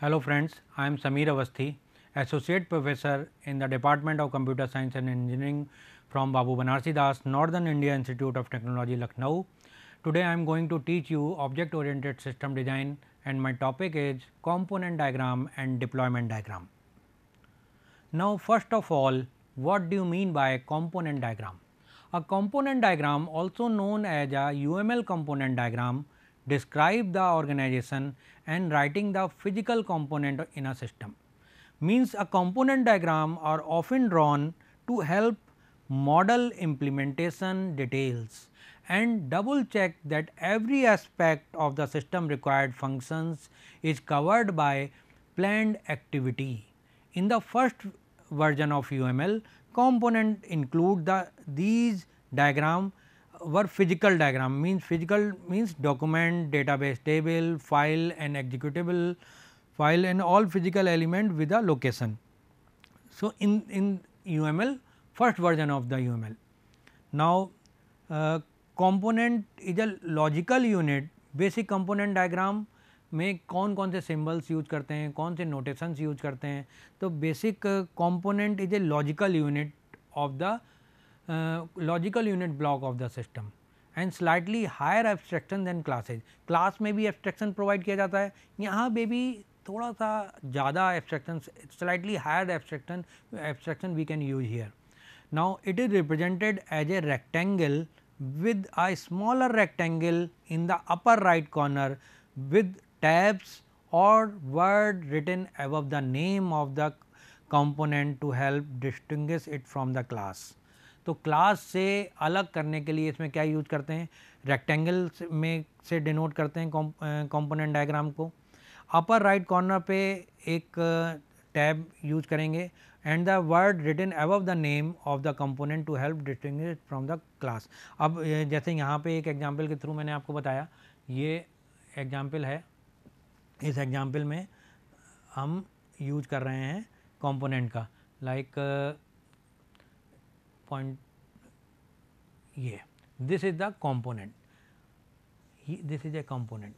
Hello friends, I am Sameer Avasthi, Associate Professor in the Department of Computer Science and Engineering from Babu Banarsi Das, Northern India Institute of Technology, Lucknow. Today I am going to teach you object oriented system design and my topic is component diagram and deployment diagram. Now first of all, what do you mean by component diagram? A component diagram, also known as a UML component diagram, describe the organization and writing the physical component in a system. Means a component diagram are often drawn to help model implementation details and double check that every aspect of the system required functions is covered by planned activity. In the first version of UML, component include these diagram were physical diagram, means document, database table, file and executable file and all physical element with a location. So, in UML, first version of the UML. Now, component is a logical unit. Basic component diagram में कौन कौन से symbols use करते हैं, कौन से notations use करते हैं. तो basic component is a logical unit of the logical unit block of the system and slightly higher abstraction than classes. Class में भी एब्स्ट्रैक्शन प्रोवाइड किया जाता है, यहाँ पे भी थोड़ा सा ज़्यादा abstraction, slightly higher abstraction we can use here. Now, it is represented as a rectangle with a smaller rectangle in the upper right corner with tabs or word written above the name of the component to help distinguish it from the class. तो class से अलग करने के लिए इसमें क्या use करते हैं, रेक्टेंगल में से डिनोट करते हैं कंपोनेंट डायग्राम को. अपर राइट कॉर्नर पे एक टैब यूज करेंगे and the word written above the name of the component to help distinguish it from the class. अब जैसे यहाँ पे एक एग्जाम्पल के थ्रू मैंने आपको बताया, ये एग्जाम्पल है, इस एग्जाम्पल में हम यूज कर रहे हैं कंपोनेंट का, लाइक पॉइंट ये, this is the component, this is a component,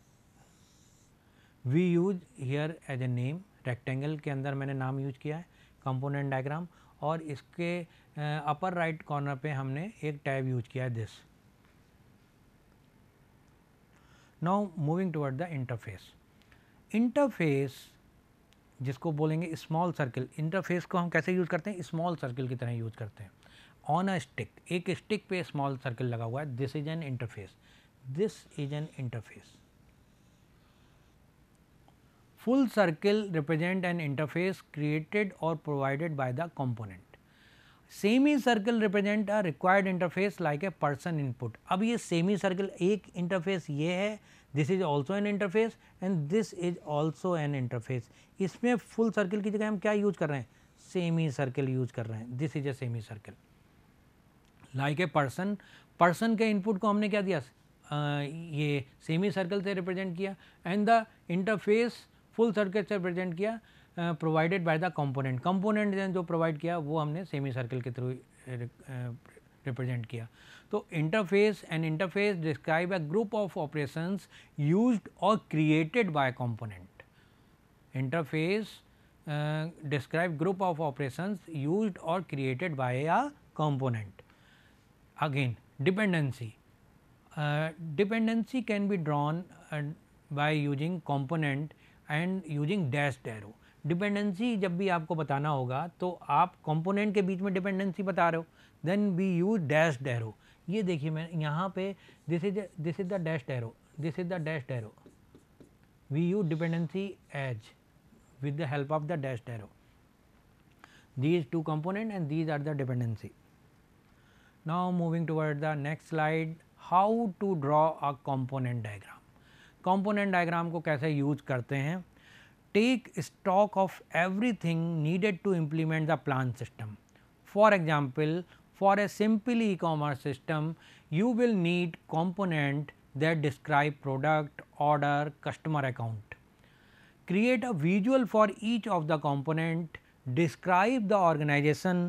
we use here as a name. Rectangle के अंदर मैंने नाम यूज किया है कंपोनेंट डायग्राम, और इसके अपर राइट कॉर्नर पे हमने एक टैब यूज किया है this. Now moving toward the interface. Interface जिसको बोलेंगे स्मॉल सर्किल, इंटरफेस को हम कैसे यूज करते हैं, स्मॉल सर्किल की तरह यूज करते हैं. ऑन अ स्टिक, एक स्टिक पे स्मॉल सर्किल लगा हुआ है, this is an interface, this is an interface. Full circle represent an interface created or provided by the component. Semicircle represent a required interface like a person input. अब ये semicircle एक interface ये है, this is also an interface and this is also an interface. इसमें full circle की जगह हम क्या यूज कर रहे हैं, semicircle यूज कर रहे हैं, this is a semicircle. Like a person, person के input को हमने क्या दिया, ये semicircle से represent किया and the interface full circle से रिप्रेजेंट किया, provided by the component. Component ने जो प्रोवाइड किया वो हमने सेमी सर्किल के थ्रू रिप्रेजेंट किया. तो interface and interface describe a group of operations used or created by component. Interface describe group of operations used or created by a component. Again dependency, dependency can be drawn by using component and using dashed arrow. Dependency जब भी आपको बताना होगा तो आप component के बीच में dependency बता रहे हो, then we use dashed arrow. ये देखिए मैं यहाँ पे this is the dashed arrow, this is the dashed arrow, we use dependency as with the help of the dashed arrow. These two component and these are the dependency. Now moving toward the next slide, how to draw a component diagram. Component diagram को कैसे use करते हैं. Take stock of everything needed to implement the plan system. For example, for a simple e commerce system you will need component that describe product, order, customer account. Create a visual for each of the component, describe the organization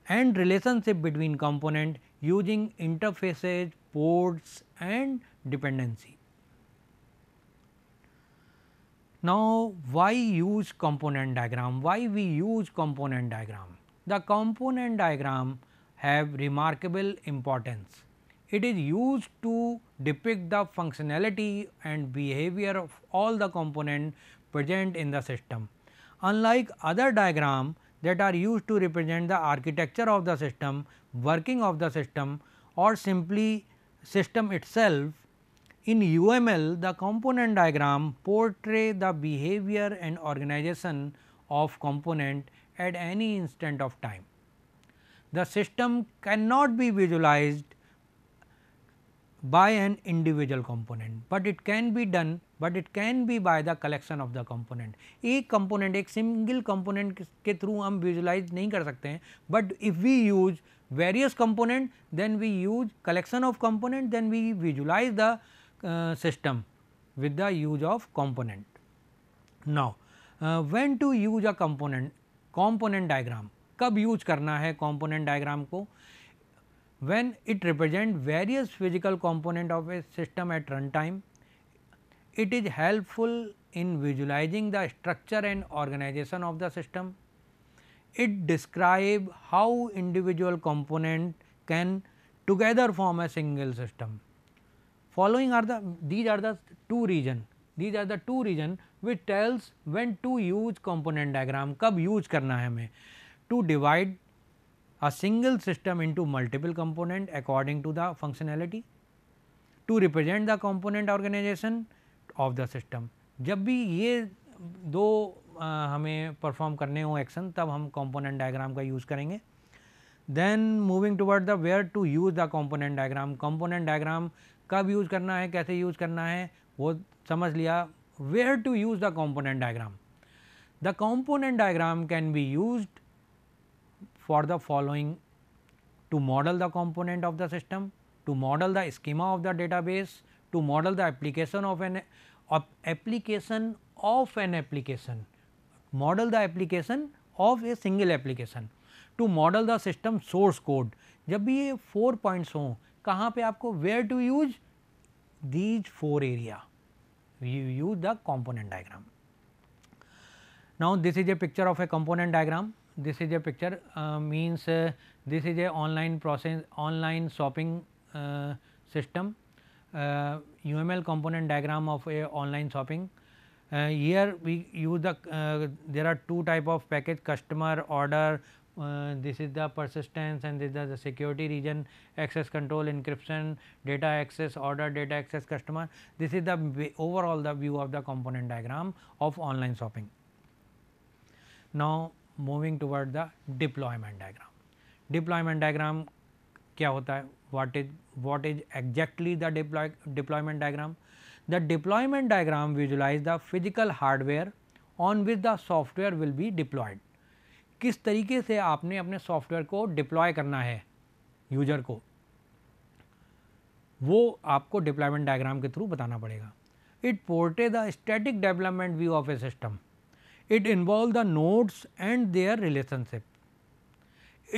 and relationship between component using interfaces, ports and dependency. Now, why use component diagram? Why we use component diagram? The component diagram have remarkable importance. It is used to depict the functionality and behavior of all the components present in the system. Unlike other diagrams that are used to represent the architecture of the system, working of the system, or simply system itself, in UML, the component diagram portray the behavior and organization of component at any instant of time. The system cannot be visualized by an individual component, but it can be done, but it can be by the collection of the component. एक component, एक single component के through हम visualize नहीं कर सकते हैं, but if we use various component, then we use collection of component, then we visualize the system with the use of component. Now, when to use a component diagram, कब use करना है component diagram को? When it represent various physical component of a system at runtime, it is helpful in visualizing the structure and organization of the system. It describe how individual component can together form a single system. Following are these are the two region which tells when to use component diagram, कब use करना है हमें, to divide a single system into multiple component according to the functionality, to represent the component organization of the system. जब भी ये दो हमें perform करने हो एक्शन, तब हम component diagram का यूज़ करेंगे. Then moving toward the where to use the component diagram. Component diagram कब यूज़ करना है, कैसे यूज़ करना है वो समझ लिया. Where to use the component diagram? The component diagram can be used for the following: to model the component of the system, to model the schema of the database, to model the application of an application, model the application of a single application, to model the system source code. जब भी ये 4 points हों, कहाँ पे आपको where to use these 4 area, you use the component diagram. Now, this is a picture of a component diagram. This is a picture means this is a online shopping system, UML component diagram of a online shopping. Here we use the there are two type of package: customer, order. This is the persistence and this is the security region, access control, encryption, data access, order, data access, customer. This is the overall the view of the component diagram of online shopping. Now, moving toward the deployment diagram. Deployment diagram क्या होता है? What is exactly the deployment diagram? The deployment diagram visualize the physical hardware on which the software will be deployed. किस तरीके से आपने अपने software को deploy करना है यूजर को, वो आपको डिप्लॉयमेंट डायग्राम के थ्रू बताना पड़ेगा. It portray the static development view of A system. It involves the nodes and their relationship.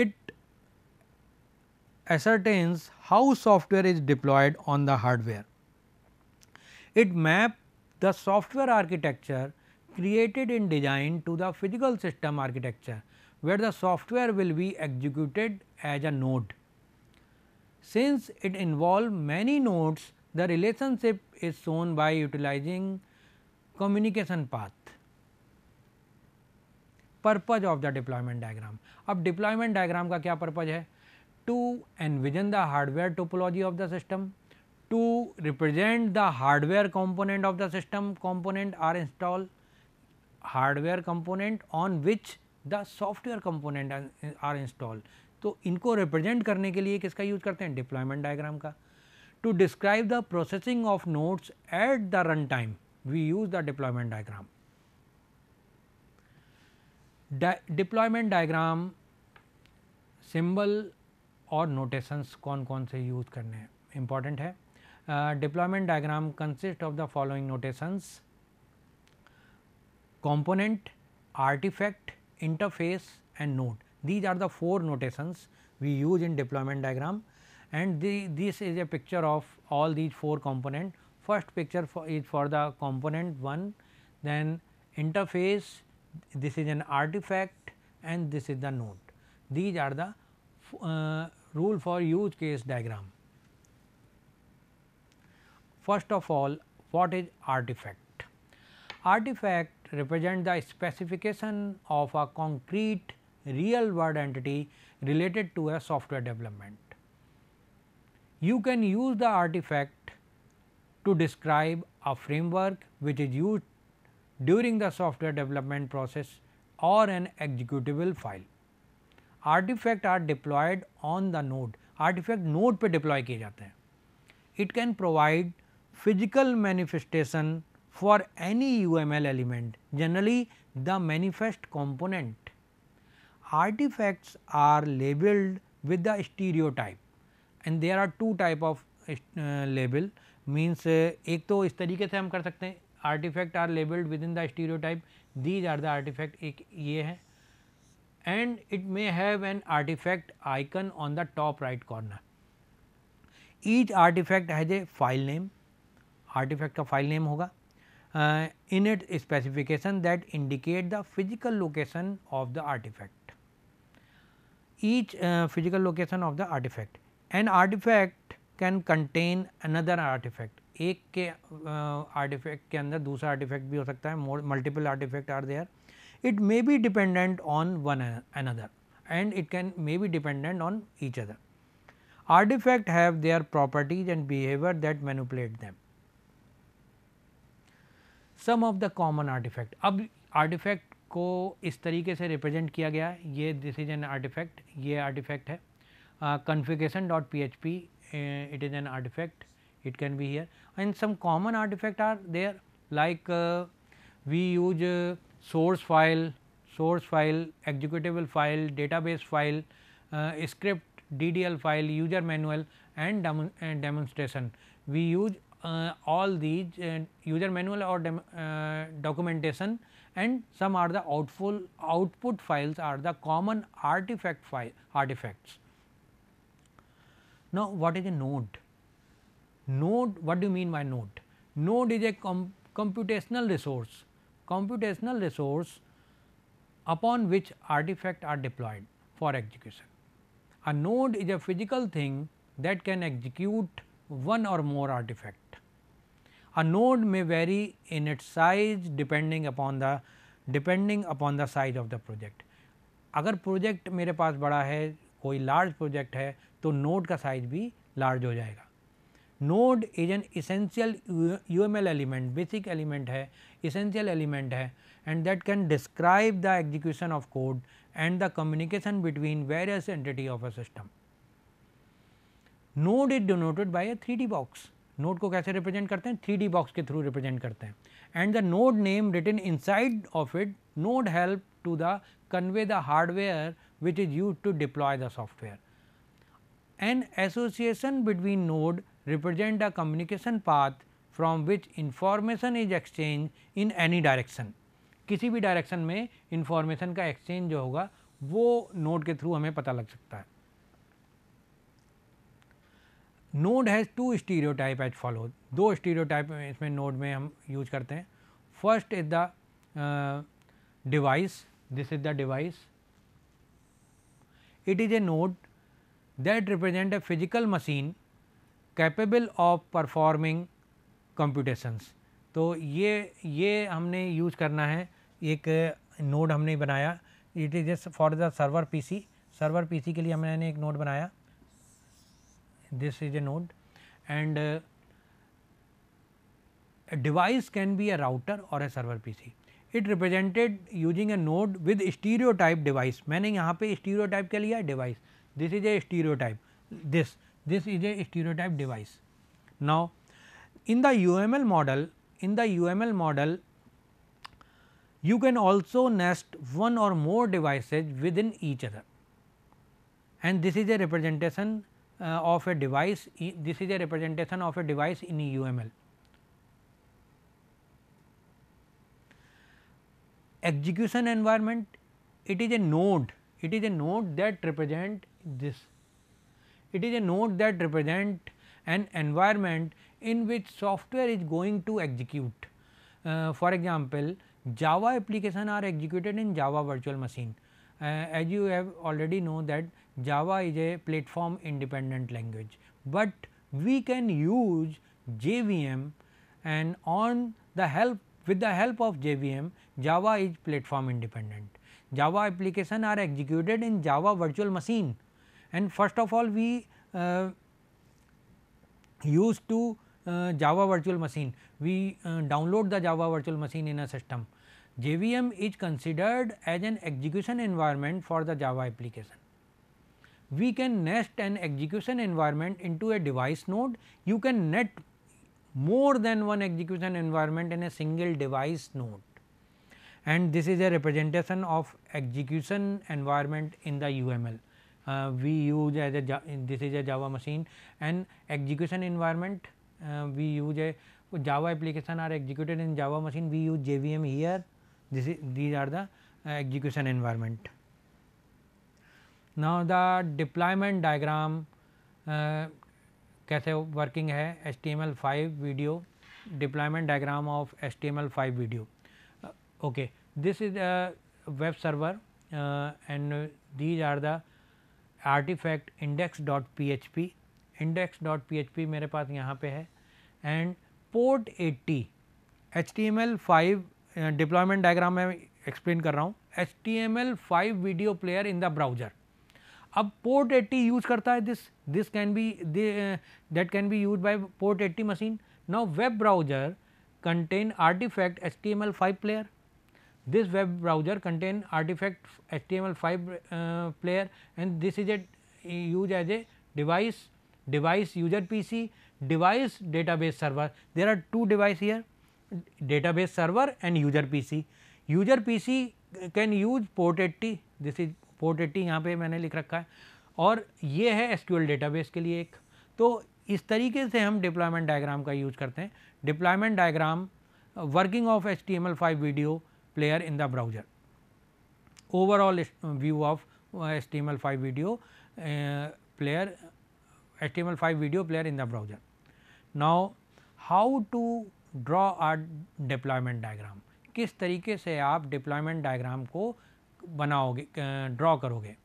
It ascertains how software is deployed on the hardware. It maps the software architecture created in design to the physical system architecture, where the software will be executed as a node. Since it involves many nodes, the relationship is shown by utilizing communication path. Purpose of the deployment diagram. अब deployment diagram का क्या purpose है? To envision the hardware topology of the system, to represent the hardware component of the system component are installed, hardware component on which the software component are installed. तो इनको represent करने के लिए किसका use करते हैं? deployment diagram का. To describe the processing of nodes at the runtime, we use the deployment diagram. Deployment diagram symbol और नोटेशंस कौन कौन से यूज़ करने हैं इम्पॉर्टेंट है. Deployment diagram consist of the following notations: component, artifact, interface and node. These are the 4 notations we use in deployment diagram, and this is a picture of all these 4 components. First picture is for the component 1, then interface, this is an artifact and this is the node. These are the rule for use case diagram. First of all, what is artifact? Artifact represent the specification of a concrete real world entity related to a software development. You can use the artifact to describe a framework which is used during the software development process or an executable file. Artifact are deployed on the node. Artifact node पे deploy किए जाते हैं. It can provide physical manifestation for any UML element, generally the manifest component. Artifacts are labeled with the stereotype and there are two type of label, means एक तो इस तरीके से हम कर सकते हैं, artifact are labeled within the stereotype, these are the artifact, एक ये है, and it may have an artifact icon on the top right corner. Each artifact has a file name, artifact का file name होगा, in its specification that indicate the physical location of the artifact. Each physical location of the artifact. An artifact can contain another artifact. एक के artifact के अंदर दूसरा artifact भी हो सकता है, multiple artifact are there. It may be dependent on one another and it can may be dependent on each other. Artifact have their properties and behavior that manipulate them. Some of the common artifact. अब artifact को इस तरीके से represent किया गया है, ये this is an artefact, ये आर्टिफैक्ट है. configuration.php it is an artifact, it can be here, and some common artifact are there like we use source file, executable file, database file, script, DDL file, user manual and demonstration. We use all these user manual or documentation, and some are the output files are the common artifacts. Now, what is a node? Node, what do you mean by node? Node is a computational resource upon which artifacts are deployed for execution. A node is a physical thing that can execute one or more artifact. A node may vary in its size depending upon the size of the project. अगर project मेरे पास बड़ा है, कोई large project है, तो node का size भी large हो जाएगा. Node is an essential UML element, basic element है, इसेंशियल एलिमेंट है, and that can describe the execution of code and the communication between various entity of a system. Node is denoted by A 3D box. Node को कैसे represent करते हैं? 3D box के through represent करते हैं. And the node name written inside of it, node help to the convey the hardware which is used to deploy the software. An association between node represent a communication path from which information is exchanged in any direction. किसी भी direction में information का exchange जो होगा वो node के through हमें पता लग सकता है. Node has to stereotype as follow. दो स्टीरियोटाइप इसमें नोड में हम यूज करते हैं. First is the device. This is the device. It is a node that represent a physical machine capable of performing computations. तो ये हमने यूज करना है. एक नोड हमने बनाया, it is just for the server PC. Server PC के लिए हमने एक नोड बनाया. This is A node and device can be a router और a server PC. It represented using a node with stereotype device. मैंने यहाँ पे stereotype क्या लिया है? Device. This is a stereotype. This is a stereotype device. Now, in the UML model, you can also nest one or more devices within each other. And this is a representation of a device. This is a representation of a device in UML. Execution environment, it is a node that represent this. It is a node that represent an environment in which software is going to execute. For example, Java application are executed in Java virtual machine. As you have already know that Java is a platform independent language, but we can use JVM, and on the help with the help of JVM, Java is platform independent. Java application are executed in Java virtual machine, and first of all we used to Java virtual machine, we download the Java virtual machine in a system. JVM is considered as an execution environment for the Java application. We can nest an execution environment into a device node. You can net more than one execution environment in a single device node, and this is a representation of execution environment in the UML. We use as a this is a Java machine and execution environment. We use a Java application are executed in Java machine, we use JVM here. These are the execution environment. Now the deployment diagram कैसे working है, HTML5 video, deployment diagram of HTML5 video. Okay, this is a web server and these are the artifact index.php. index.php मेरे पास यहाँ पे है and port 80 HTML5 deployment diagram में explain कर रहा हूँ. HTML5 video player in the browser. अब port 80 use करता है this can be that can be use by port 80 machine. Now web browser contain artifact HTML5 player. This web browser contain artifact HTML5 player, and this is a used as a device user PC, device database server. There are two device here, database server and user PC. User PC can use port 80, this is port 80 यहाँ पे मैंने लिख रखा है, और ये है SQL database के लिए एक. तो इस तरीके से हम डिप्लॉयमेंट डायग्राम का यूज करते हैं. Deployment diagram working of HTML5 video player in the browser. Overall view of HTML5 video player, HTML5 video player in the browser. Now how to draw a deployment diagram. किस तरीके से आप deployment diagram को बनाओगे, draw करोगे.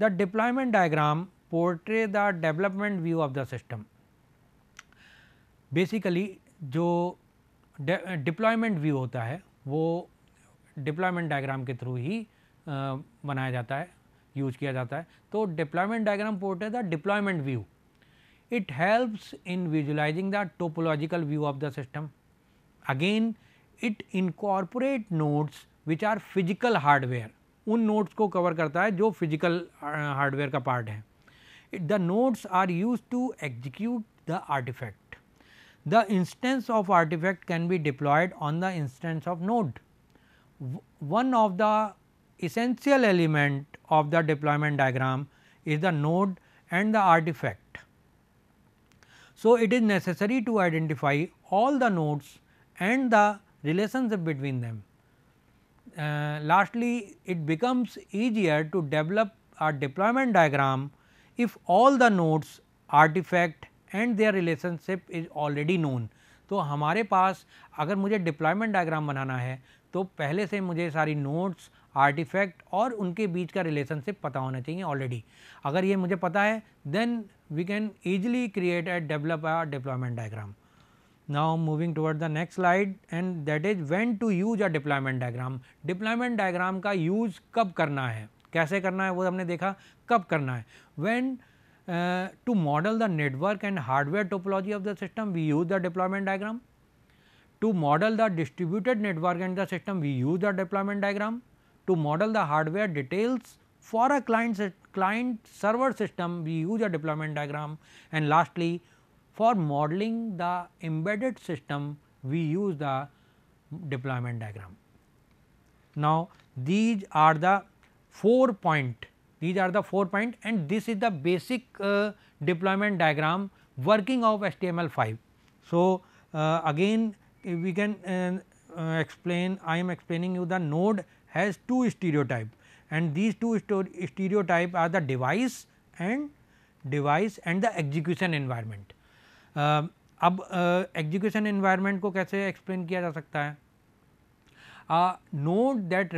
The deployment diagram portray the development view of the system. Basically जो deployment view होता है वो डिप्लॉयमेंट डायग्राम के थ्रू ही बनाया जाता है, यूज किया जाता है. तो deployment diagram portray the deployment view. It helps in visualizing the topological view of the system. Again it incorporate nodes which are physical hardware. उन नोड्स को कवर करता है जो फिजिकल हार्डवेयर का पार्ट है. The nodes are used to execute the artifact. The instance of artifact can be deployed on the instance of node. One of the essential element of the deployment diagram is the node and the artifact. So, it is necessary to identify all the nodes and the relationship between them. Lastly, it becomes easier to develop a deployment diagram if all the nodes, artifact and their relationship is already known. तो हमारे पास अगर मुझे deployment diagram बनाना है तो पहले से मुझे सारी नोड्स, आर्टिफैक्ट और उनके बीच का रिलेशनशिप पता होना चाहिए ऑलरेडी. अगर ये मुझे पता है then we can easily create and develop a deployment diagram. Now moving toward the next slide and that is when to use a deployment diagram. Deployment diagram का यूज कब करना है, कैसे करना है वो हमने देखा. कब करना है, when to model the network and hardware topology of the system we use the deployment diagram. To model the distributed network and the system we use the deployment diagram. To model the hardware details for a client server system we use a deployment diagram, and lastly for modeling the embedded system we use the deployment diagram. Now these are the 4 points. These are the 4 points and this is the basic deployment diagram working of HTML5. So, again we can explain, I am explaining you the node has two stereotype, and these two stereotype are the device and the execution environment. अब execution environment को कैसे explain किया जा सकता है? node that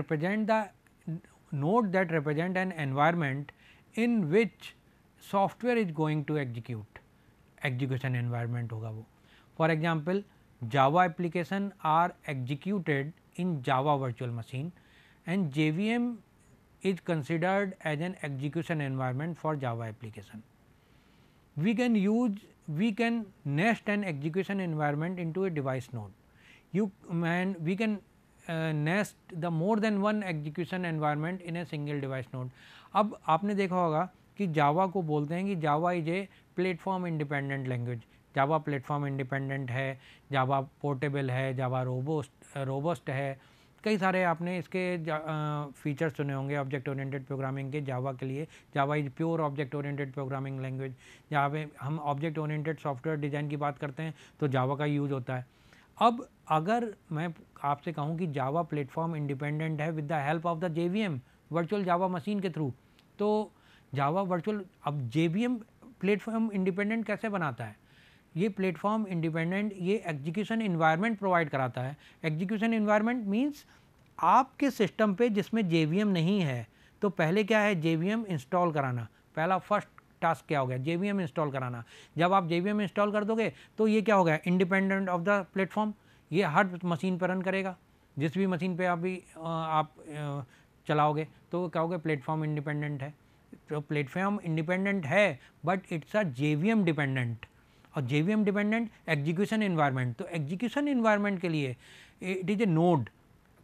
represent an environment in which software is going to execute, execution environment होगा वो. For example, Java application are executed in Java virtual machine and JVM is considered as an execution environment for Java application. We can nest an execution environment into a device node. We can nest the more than one execution environment in a single device node. अब आपने देखा होगा कि जावा को बोलते हैं कि Java is a platform independent language. Java platform independent है, जावा पोर्टेबल है, जावा रोबस्ट है. कई सारे आपने इसके फीचर्स सुने होंगे ऑब्जेक्ट ओरिएंटेड प्रोग्रामिंग के. जावा के लिए Java is pure object oriented programming language. जहाँ पे हम ऑब्जेक्ट ओरिएंटेड सॉफ्टवेयर डिज़ाइन की बात करते हैं तो जावा का यूज़ होता है. अब अगर मैं आपसे कहूँ कि जावा प्लेटफॉर्म इंडिपेंडेंट है with the help of the JVM virtual Java machine के थ्रू, तो जावा वर्चुअल, अब JVM प्लेटफॉर्म इंडिपेंडेंट कैसे बनाता है? ये प्लेटफॉर्म इंडिपेंडेंट ये एग्जीक्यूशन इन्वायरमेंट प्रोवाइड कराता है. एग्जीक्यूशन इन्वायरमेंट मीन्स आपके सिस्टम पे जिसमें JVM नहीं है, तो पहले क्या है, JVM इंस्टॉल कराना. पहला फर्स्ट टास्क क्या हो गया, JVM इंस्टॉल कराना. जब आप JVM इंस्टॉल कर दोगे तो ये क्या हो गया, इंडिपेंडेंट ऑफ द प्लेटफॉर्म. ये हर मशीन पर रन करेगा. जिस भी मशीन पे आप चलाओगे तो क्या होगा, प्लेटफॉर्म इंडिपेंडेंट है. तो प्लेटफॉर्म इंडिपेंडेंट है but it's a JVM dependent. और JVM डिपेंडेंट एग्जीक्यूशन इन्वायरमेंट. तो एग्जीक्यूशन इन्वायरमेंट के लिए इट इज़ ए नोड.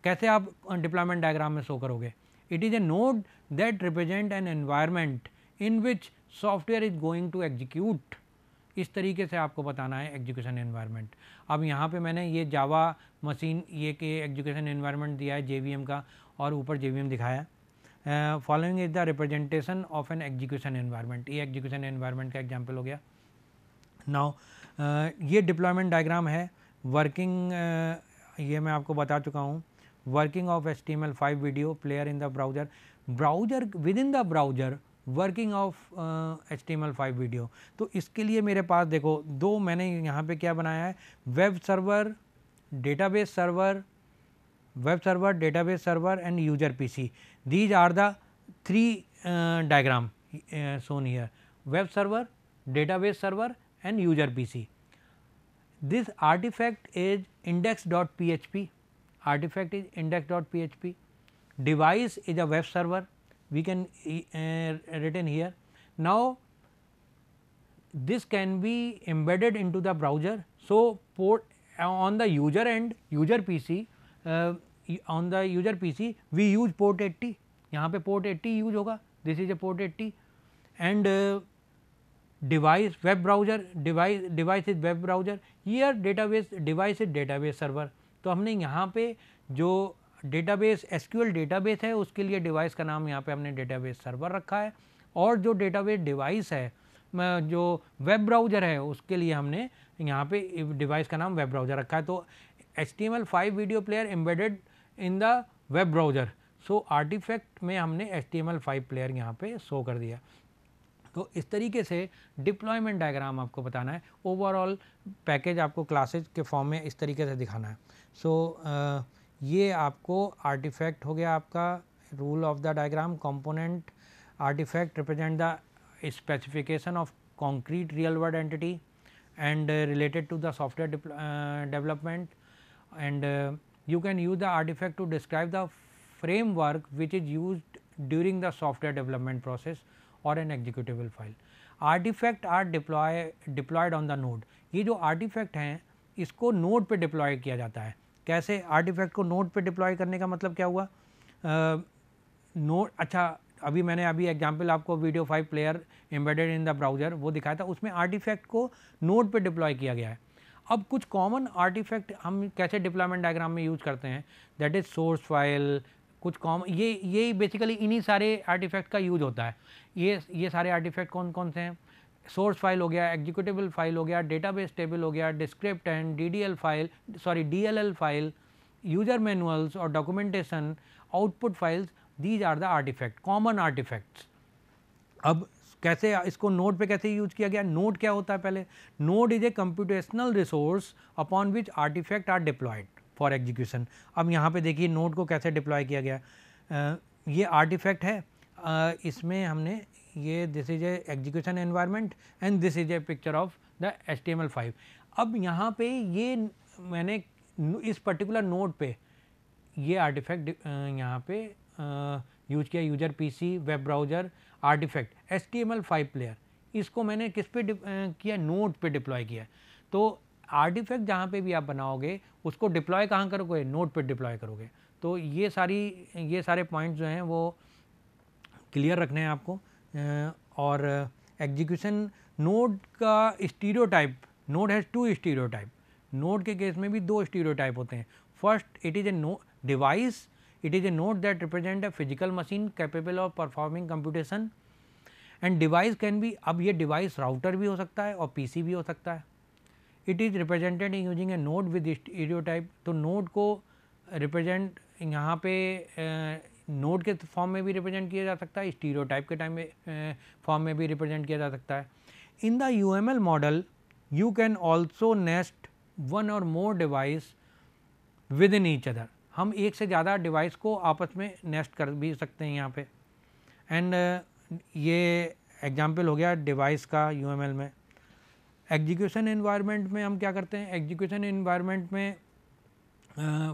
कैसे आप डिप्लॉयमेंट डायग्राम में शो करोगे? It is a node that represent an environment in which software is going to execute. इस तरीके से आपको बताना है एग्जीक्यूशन एनवायरनमेंट. अब यहाँ पे मैंने ये जावा मशीन ये के एग्जीक्यूशन एनवायरनमेंट दिया है JVM का, और ऊपर JVM दिखाया. Following is the representation of an execution environment. ये एग्जीक्यूशन एनवायरनमेंट का एग्जाम्पल हो गया. नाउ ये डिप्लॉयमेंट डायग्राम है. वर्किंग ये मैं आपको बता चुका हूँ. Working of HTML5 video player in the browser with in the browser working of HTML5 video. तो इसके लिए मेरे पास देखो दो मैंने यहाँ पे क्या बनाया है, web server, database server, web server, database server and user PC. These are the three diagram shown here. Web server, database server and user PC. This artifact is index.php. Artifact is index.php. Device is a web server. We can written here. Now this can be embedded into the browser. So port on the user end, user PC, on the user PC we use port 80. यहाँ पे port 80 use होगा. This is a port 80 and device web browser, device is web browser. Here database device is database server. तो हमने यहाँ पे जो database SQL database है उसके लिए डिवाइस का नाम यहाँ पे हमने डेटाबेस सर्वर रखा है, और जो डेटाबेस डिवाइस है जो वेब ब्राउज़र है उसके लिए हमने यहाँ पे डिवाइस का नाम वेब ब्राउज़र रखा है. तो HTML5 video player embedded in the web browser. So artifact में हमने HTML5 प्लेयर यहाँ पे शो कर दिया. तो इस तरीके से डिप्लॉयमेंट डायग्राम आपको बताना है. ओवरऑल पैकेज आपको क्लासेज के फॉर्म में इस तरीके से दिखाना है. सो ये आपको आर्टिफैक्ट हो गया आपका rule of the diagram. Component artifact represent the specification of concrete real world entity and related to the software development, and you can use the artifact to describe the framework which is used during the software development process or an executable file. Artifact are deployed on the node. ये जो artifact हैं इसको node पे deploy किया जाता है. कैसे artifact को node पे deploy करने का मतलब क्या हुआ? node अच्छा अभी मैंने एग्जाम्पल आपको video 5 player embedded in the browser वो दिखाया था, उसमें आर्टिफैक्ट को नोड पे डिप्लॉय किया गया है. अब कुछ कॉमन आर्टिफैक्ट हम कैसे डिप्लॉयमेंट डायग्राम में यूज़ करते हैं, दैट इज़ सोर्स फाइल. कुछ कॉमन ये बेसिकली इन्हीं सारे आर्टिफैक्ट का यूज होता है. ये सारे आर्टिफैक्ट कौन कौन से हैं? सोर्स फाइल हो गया, एग्जीक्यूटेबल फाइल हो गया, डेटाबेस टेबल हो गया, script and DLL file, user manuals और documentation, output files. These are the artifact, common artifacts. अब कैसे इसको नोड पे कैसे यूज किया गया? नोड क्या होता है पहले? Node is a computational resource upon which artifact are deployed for execution. अब यहाँ पे देखिए नोड को कैसे डिप्लॉय किया गया। ये आर्टिफैक्ट है, इसमें हमने ये this is A execution environment and this is A picture of the HTML5। अब यहाँ पे ये मैंने इस पर्टिकुलर नोड पे ये आर्टिफैक्ट यहाँ पे यूज किया, user PC web browser artifact HTML5 player, इसको मैंने किस पे किया? नोड पे डिप्लॉय किया। तो आर्टिफैक्ट जहाँ पे भी आप बनाओगे उसको डिप्लॉय कहाँ करोगे? नोड पे डिप्लॉय करोगे। तो ये सारे पॉइंट्स जो हैं वो क्लियर रखने हैं आपको। और एग्जीक्यूशन नोड का stereotype, node has 2 stereotype. Node के केस में भी 2 स्टीरियोटाइप होते हैं। First, it is a device, it is a node that represent a physical machine capable of performing computation and device can be, अब ये device router भी हो सकता है और पीसी भी हो सकता है। It is represented using A node with stereotype. तो नोड को रिप्रेजेंट यहाँ पे नोड के फॉर्म में भी रिप्रेजेंट किया जा सकता है, स्टीरियोटाइप के टाइम में फॉर्म में भी रिप्रेजेंट किया जा सकता है। In the UML model you can also nest one or more device within each other. हम एक से ज़्यादा डिवाइस को आपस में नेस्ट कर भी सकते हैं यहाँ पे। एंड ये एग्जाम्पल हो गया डिवाइस का UML में। एग्जीक्यूशन एनवायरनमेंट में हम क्या करते हैं? एग्जीक्यूशन एनवायरनमेंट में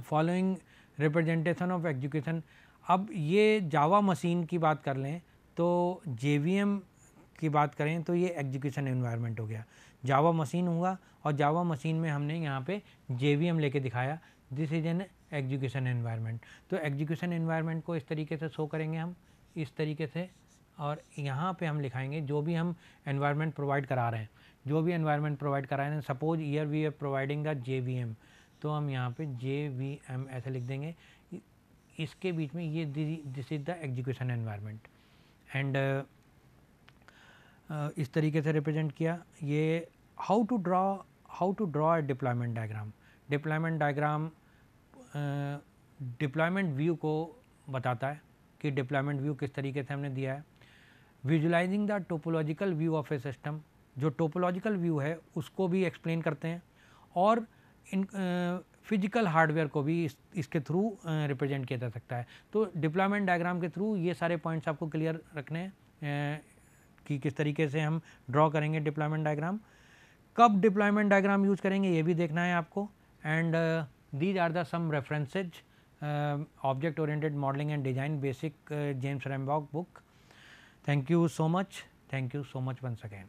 फॉलोइंग रिप्रेजेंटेशन ऑफ एग्जीक्यूशन। अब ये जावा मशीन की बात कर लें तो JVM की बात करें तो ये एग्जीक्यूशन एनवायरनमेंट हो गया, जावा मशीन होगा और जावा मशीन में हमने यहाँ पे JVM लेके दिखाया, this is an execution environment. तो एग्जीक्यूशन एनवायरनमेंट को इस तरीके से शो करेंगे हम, इस तरीके से, और यहाँ पे हम लिखाएंगे जो भी हम एनवायरनमेंट प्रोवाइड करा रहे हैं, जो भी एनवायरनमेंट प्रोवाइड करा रहे हैं। Suppose here we are providing the JVM, तो हम यहाँ पे JVM ऐसे लिख देंगे, इसके बीच में ये this is the execution environment. And इस तरीके से रिप्रेजेंट किया। ये how to draw a deployment diagram. Deployment diagram deployment view को बताता है कि डिप्लॉयमेंट व्यू किस तरीके से हमने दिया है। Visualising the topological view of A system, जो टोपोलॉजिकल व्यू है उसको भी एक्सप्लेन करते हैं, और इन फिजिकल हार्डवेयर को भी इसके थ्रू रिप्रेजेंट किया जा सकता है। तो डिप्लॉयमेंट डायग्राम के थ्रू ये सारे पॉइंट्स आपको क्लियर रखने हैं कि किस तरीके से हम ड्रॉ करेंगे डिप्लॉयमेंट डायग्राम, कब डिप्लॉयमेंट डायग्राम यूज़ करेंगे ये भी देखना है आपको। And these are the some references, object oriented modeling and design basic, James Rumbaugh book. Thank you so much once again.